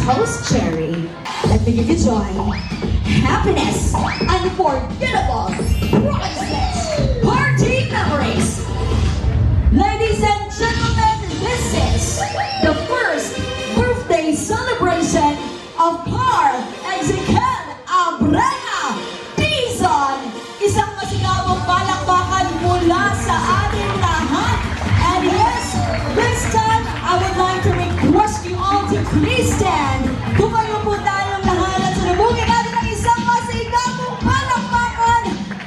host, Cherry. Let me give you joy, happiness, unforgettable, priceless party memories. Ladies and gentlemen, this is the first birthday celebration of Par Ezekiel Abrena Rason. Isang masigabong palakpakan mula sa ating lahat. And yes, this time I would like to request you all to please stand. Tumayo po tayong lahat at salubungin natin ang isang masigabong palakpakan.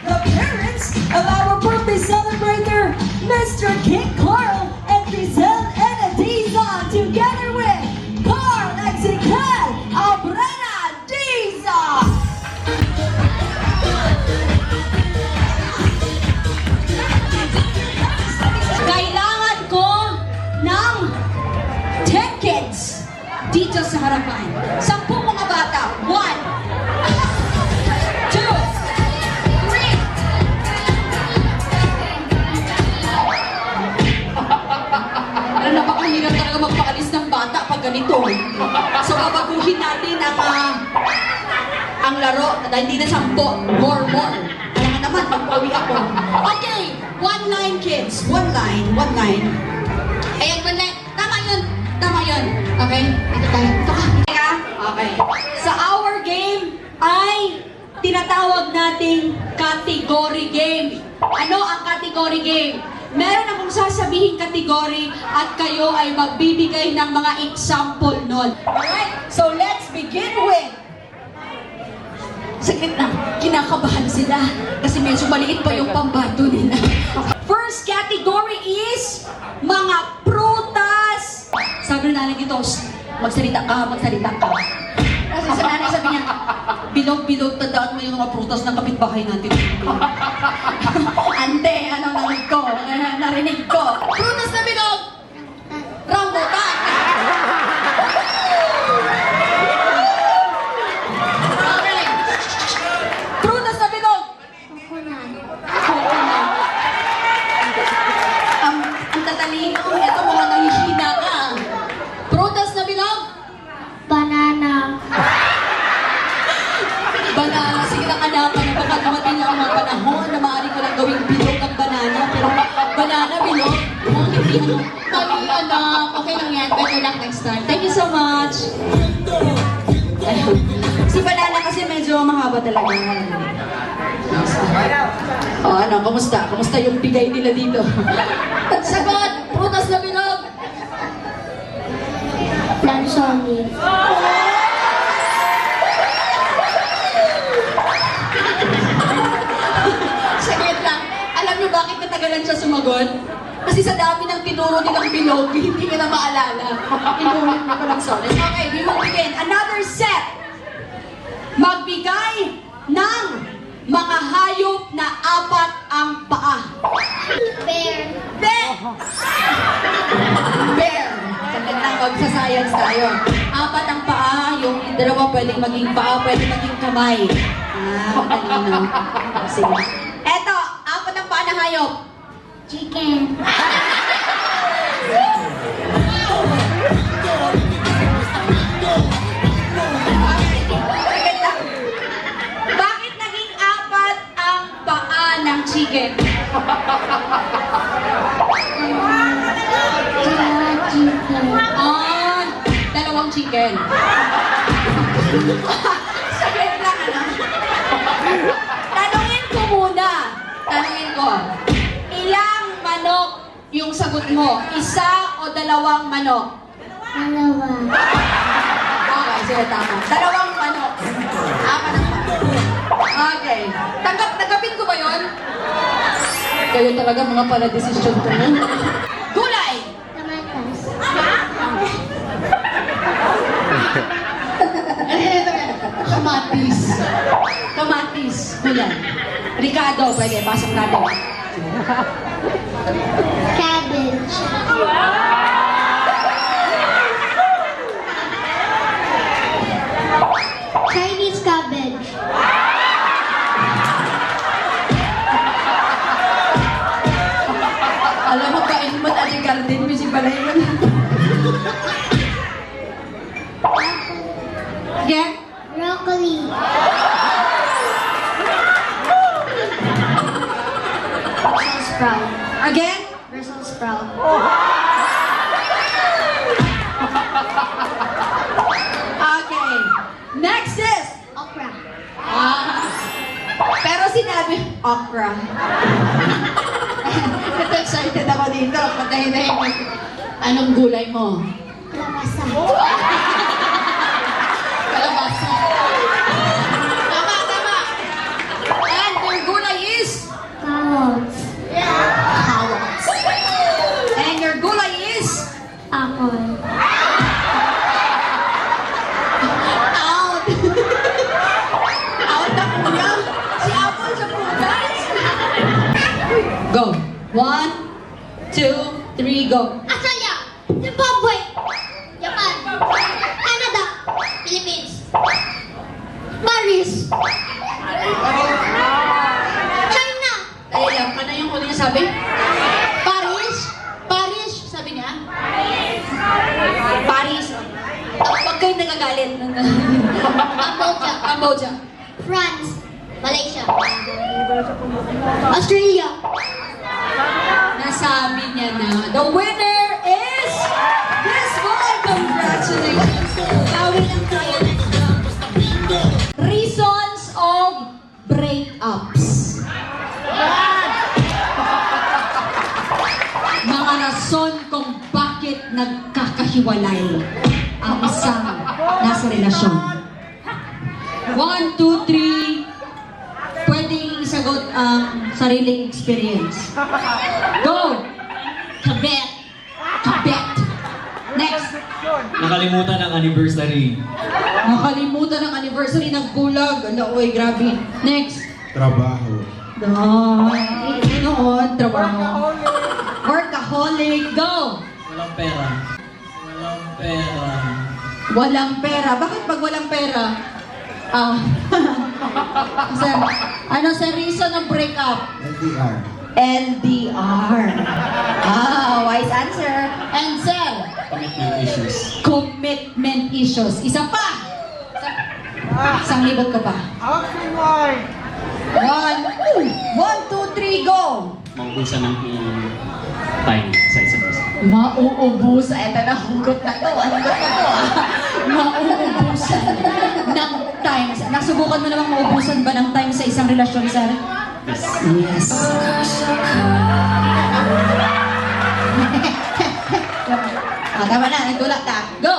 The parents of our birthday celebrator, Mr. King Carl and Giselle Enadizon, together with Carl Ezekiel Abrena Rason. Kailangan ko ng 10 kids dito sa harapan. 10 mga bata. 1, 2, 3. Alam, napakahirap talaga magpaalis ng bata pag ganito. So, babaguhin natin ang laro na hindi na 10. More. Alam nga naman, magpawi ako. Okay, 1 line kids. 1 line. Ayan, 1 line. Tama yun. Okay? Ito tayo. Ito ka. Okay. Sa our game ay tinatawag nating category game. Ano ang category game? Meron akong sasabihin category at kayo ay magbibigay ng mga example nun. Alright? So let's begin with... Sakit na, kinakabahan sila kasi medyo maliit pa yung pambato nila. First category is mga prutas. Sabi na nanay dito, magsalita ka. Kasi sa nanay sabi niya, bilog, tandaan mo yung mga prutas ng kapitbahay natin. Ante, anong narinig ko? Prutas na bilog! Rambutan! Okay. Prutas na bilog! Coconut. Ang tatalino, eto mga nangihina ka. Prutas na bilog? Banana. Banana, sige lang anak, baka dumating ang mga panahon na maaari ko lang gawing bilog ang banana, pero banana bilog, hindi mali anak, okay lang yan, better luck next time. Thank you so much. Ayun. Si banana kasi medyo mahaba talaga. Oh, ano, kumusta? Kumusta yung bigay nila dito? Sagot, prutas na bilog. Lansoni. Saglit lang. Alam niyo bakit natagalan siya sumagot? Kasi sa dami ng tinuro nilang bilog, hindi ko na maalala. Inulit mo ko lang solid. Okay, we will begin. Another set. Magbigay ng mga hayop na 4 ang paa. Bear. Bear! Bear. Saglit lang, magsascience tayo. 4 ang paa, yung dalawa pwedeng maging paa, pwedeng maging kamay. Matalino. Sige. Eto, 4 ang paa na hayop. Chicken. Saglit lang. Bakit naging 4 ang paa ng chicken? Chicken. Dalawang chicken. Saglit lang, ano? Tanungin ko, ilang manok yung sagot mo? 1 o 2 manok? Dalawa. Okay, sige, tama. 2 manok. 4 ang manok. Okay. Tanggapin ko ba yun? Kayo talaga mga pala-desisyon ko nun. Gulay! Kamatas. Kamatis. Gulay. Ricardo, pwede. Pasok natin. Cabbage. Chinese cabbage. Alam mo ba, mo Ate Garden, music pala yun. sprout. Again? Rason sprout. Okay. Next is... Okra. Pero sinabi, okra. Ito, excited ako dito. Patayin na yung... Anong gulay mo? Kalabasa. Kalabasa. Tama, tama. And your gulay is? Carrots. Carrots. And your gulay is? Apple. Out. Out na kuya. Si Apple sa prutas. Go. 1, 2, 3, go. Australia. Zimbabwe. Japan. Canada. Philippines. Paris. China. Ay, alam ka na yung huli niya sabi? Paris? Paris? Sabi niya? Paris. Huwag kayo nagagalit. Cambodia. Cambodia. France. Malaysia. Australia. Nasabi niya na. The winner is this boy. Congratulations. Tawin ang tayo. Reasons of breakups. Mga rason kung bakit nagkakahiwalay ang isang nasa relasyon. 1, 2, 3. Pwedeng isagot ang sariling experience. Go! Kabet! Kabet! Next! Nakalimutan ang anniversary. Nakalimutan ang anniversary ng bulag. Ano, oy, grabe. Next! Trabaho. Ay, noon, trabaho. Workaholic. Go! Walang pera. Walang pera. Walang pera. Bakit pag walang pera? Sir, ano sa reason ng breakup? LDR. LDR. Wise answer. And sir, Commitment issues. commitment issues. Isa pa. Isang libot ko pa. 1, 2, 3, go! Maubusan ng time sa isa't isa. Mauubusan. Ito na, hugot na to. Mauubusan ng time. Nasubukan mo namang maubusan ba ng time sa isang relasyon, sir? Yes. Yes. Tama na, nagtulak ka. Go!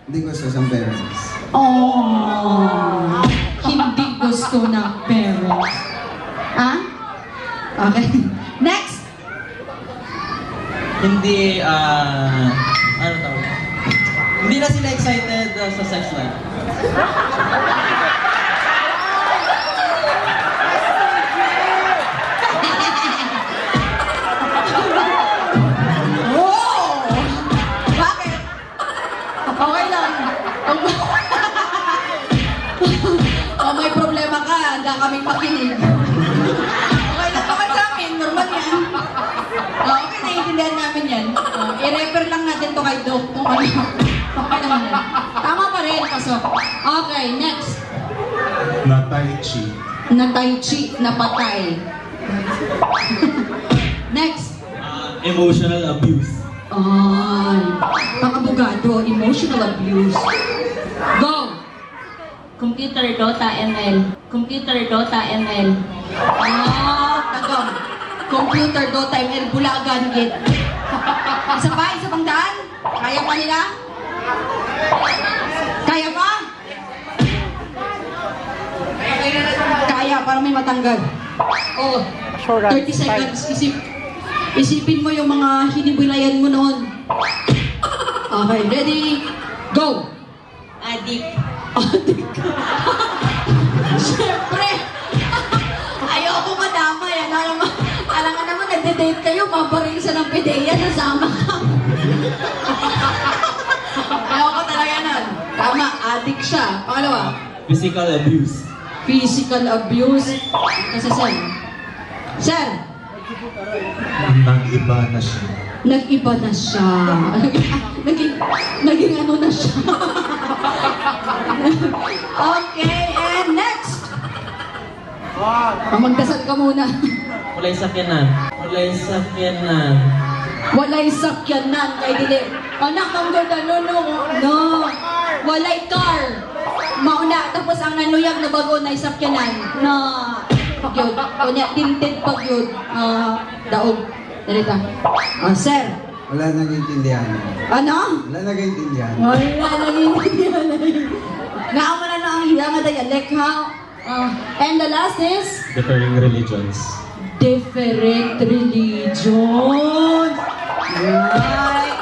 Hindi gusto sa parents. Oh, hindi gusto ng parents. Ah? Okay. Next! Hindi, ano tawag? Hindi na sila excited sa sex life. Oh! Bakit? Okay lang. Kung may problema ka, handa kaming makinig. Okay lang naman sa amin, normal yan. Okay, naiintindihan namin yan. I-refer lang natin to kay Doc kung ano. Okay naman yan. Tama pa rin, pasok. Okay, next. Na tai chi. Na tai chi, na patay. Next. Emotional abuse. Ay, pang-abogado, emotional abuse. Go! Computer Dota ML. Computer Dota ML. Tagam. Computer, Dota, ML, Bulagan, git. Isa pa? Isa pang daan? Kaya pa nila? Kaya pa? Kaya, para may matanggal. Oh, 30 seconds. Isipin mo yung mga hinibilayan mo noon. Okay, ready? Go! Addict. Adik. Siyempre. Ayoko madama yan. Alam nga naman, nagde-date kayo, mabaril siya ng pideya, nasama ka. Ayoko talaga nun. Tama, addict siya. Pangalawa, Physical abuse. physical abuse. Kasi sir, sir, Nag-iba na siya. nag-iba na siya. Naging ano na siya. Okay, and next. Magdasal ka muna. Wala yung sakyanan. Walay sakyanan. Walay sakyanan kay dili. Anak ang ganda no. Walay car. Mauna tapos ang nanuyag na bago na sakyanan. No. Pagyod. Kunya tinted pagyod. Daog. Dalita. Sir. Wala nag-intindihan. Ano? Wala nag-intindihan. Wala nag-intindihan. Naama na ang hiyang na dialect ha. And the last is Differing religions. different religion. Right.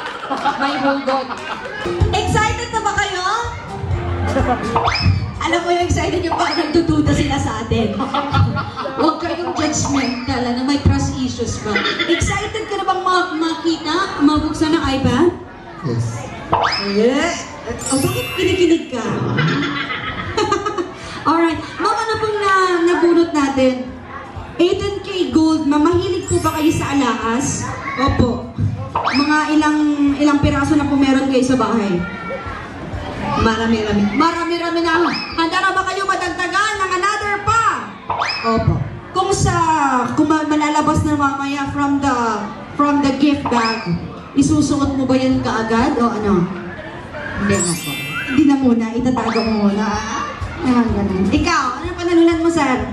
May hugot. Excited na ba kayo? Alam mo yung excited yung parang nagdududa sila sa atin. Huwag kayong judgmental na may trust issues ba. Excited ka na bang makita? Mabuksan ng iPad? Yes. Yeah. Bakit kinikilig ka? Alright. Ma'am, ano pong nabunot natin? 18K gold. Mamahilig po ba kayo sa alahas? Opo. Mga ilang piraso na po meron kayo sa bahay? Marami-rami na. Handa na ba kayo madagdagan ng another pa? Opo. Kung malalabas na mamaya from the gift bag, isusuot mo ba yan kaagad o ano? Hindi na po. Hindi na muna, itatago mo muna. Ganun. Ikaw, ano panalunan mo, sir?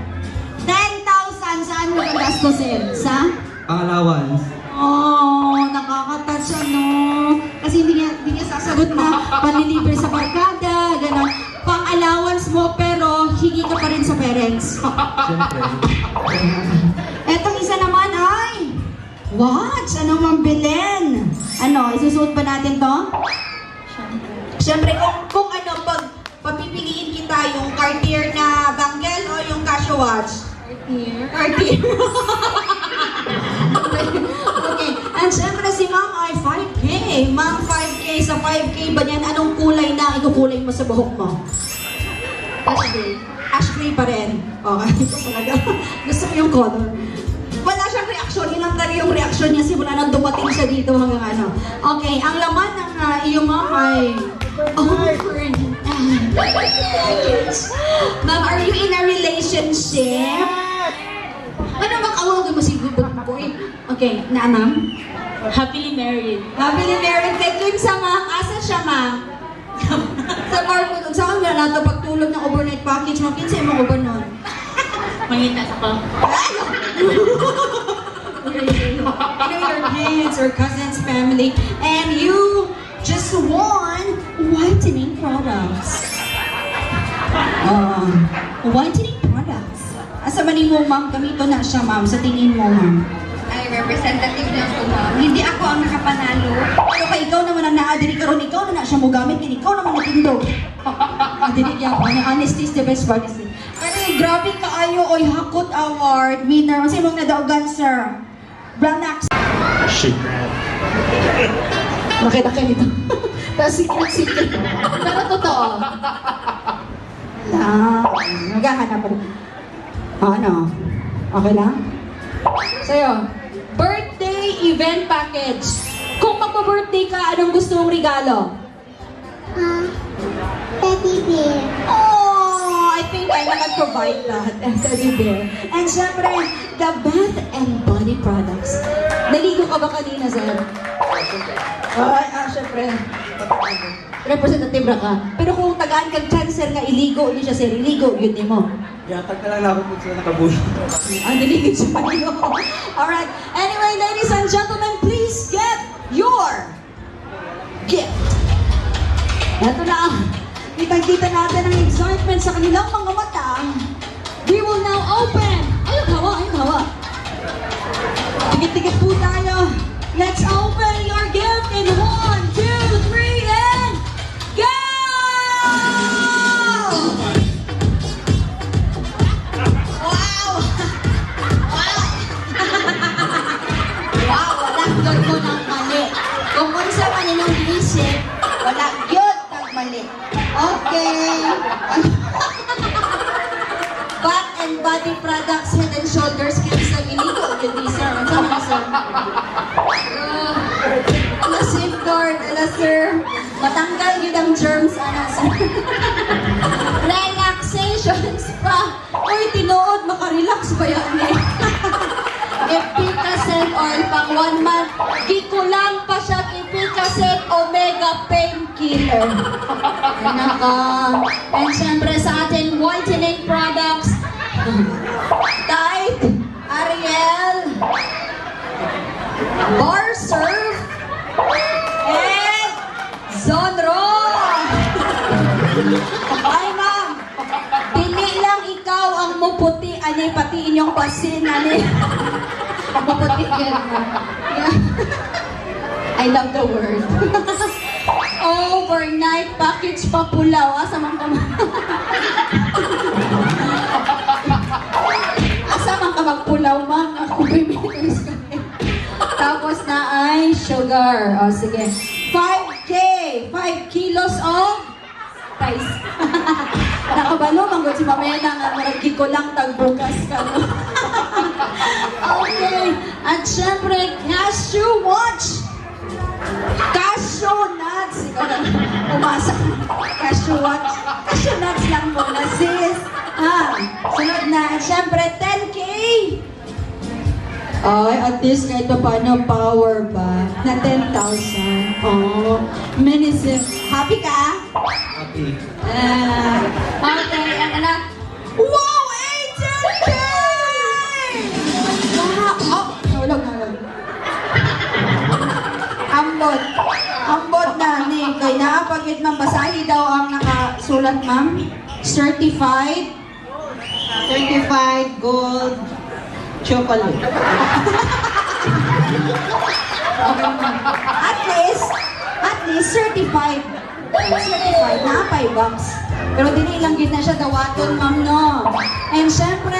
10,000, saan mo gastusin? Sa? Allowance. Oh, nakaka-touch ano. Kasi hindi niya sasagot na panlilibre sa barkada, gano'n. Pang-allowance mo pero hingi ka pa rin sa parents. Siyempre. Etong isa naman ay, watch, ano mambilin? Ano, isusuot ba natin to? Siyempre, kung ano, pag papipiliin kita yung Cartier na bangle o yung Casio watch? Cartier. Okay, and syempre si Ma'am ay 5K. Ma'am, 5K sa 5K ba niyan? Anong kulay na ikukulay mo sa buhok mo? Ash gray. Ash gray pa rin. Okay, ito talaga. Gusto mo yung color. Wala siyang reaksyon. Yun lang talaga yung reaksyon niya simula nang dumating siya dito hanggang ano. Okay, ang laman ng iyong ma'am ay... Ma'am, are you in a relationship? Ano makawag mo si boy? Okay, na ma'am? Happily married. Happily married kay Kim sa ma'am. Asa siya ma'am? Sa bar mo, sa akin na ito pagtulog ng overnight package mo. Kinsa yung mga over nun? Mangita sa pa. You know your kids or cousins, family, and you just won whitening products. Whitening products. Asa ba ni mo, ma'am? Gamito na siya, ma'am. Sa tingin mo, ma'am. Ay, representative lang po, ma'am. Hindi ako ang nakapanalo. Pero kay ikaw naman ang naadiri karon, ikaw na siya mo gamit, kaya ikaw naman natindog. Adiri kaya pa, honesty is the best policy. Pero grabe kaayo, oy, Hakot Award winner. Kasi mong nadaugan, sir. Branax. Shit. Nakita ka nito. Tapos sikit. Pero totoo. Naghahanap pa rin. Ano? Okay lang? Sa'yo, birthday event package. Kung magpa-birthday ka, anong gusto mong regalo? Teddy bear. Oh, I think I can provide that. Teddy bear. And syempre, the bath and body products. Naligo ka ba kanina, sir? Syempre. Representative ra ka. Pero kung tagaan kang cancer nga iligo, hindi siya sir, iligo, yun din mo. Yatag na lang ako kung sila nakabulong. Niligid siya pa niyo. Alright. Anyway, ladies and gentlemen, please get your gift. Ito na. Kitang-kita natin ang excitement sa kanilang mga mata. We will now open. Ayun, hawa. Tigit-tigit po tayo. Let's open your gift in 1, 2, 3, and go! Wow! Wala gyud mo ng mali. Kung unsa man inyong isip, wala gyud kang mali. Okay. Bath and body products, head and shoulders, kinsa iligo gyud ni sir. Unsa man sir? Ala safeguard, ala sir. Matanggal gyud ang germs ana sir. Relaxation spa. Uy, tinuod makarelax ba yan eh? Efficacy oil pang 1 month. Gikulang pa siya Ipikaset Omega Painkiller. Naka. And syempre sa ating whitening products, Tide, Ariel, Bar Surf, and Zonro. Ay ma'am, dili lang ikaw ang muputi, ani pati inyong pasin, ani. Muputi yan. I love the word. Overnight package pa pulaw. Asa man ka Asa man ka magpulaw, ma'am? Ako bimilis kami. Tapos na ay sugar. O, sige. 5K! 5 kilos of rice. Nakabalo, manggod si mamaya na nga, maragi ko lang tagbukas ka. No? Okay. At syempre, cashew watch. Cashew nuts. Ikaw na umasa. Cashew watch. Cashew nuts lang muna, sis. Sunod na. At syempre, 10K. Ay, at least kahit pa paano, power ba? Na 10,000. Oh, minisip. Happy ka? Happy. Okay, ang anak. Wow, 18K! Wow! Oh, nahulog. Ambot na ni. Kaya naapagit ma'am, basahi daw ang nakasulat ma'am. Certified gold chocolate. Okay ma'am. At least certified. Certified na $5. Pero dili lang gid na siya dawaton ma'am no. And syempre,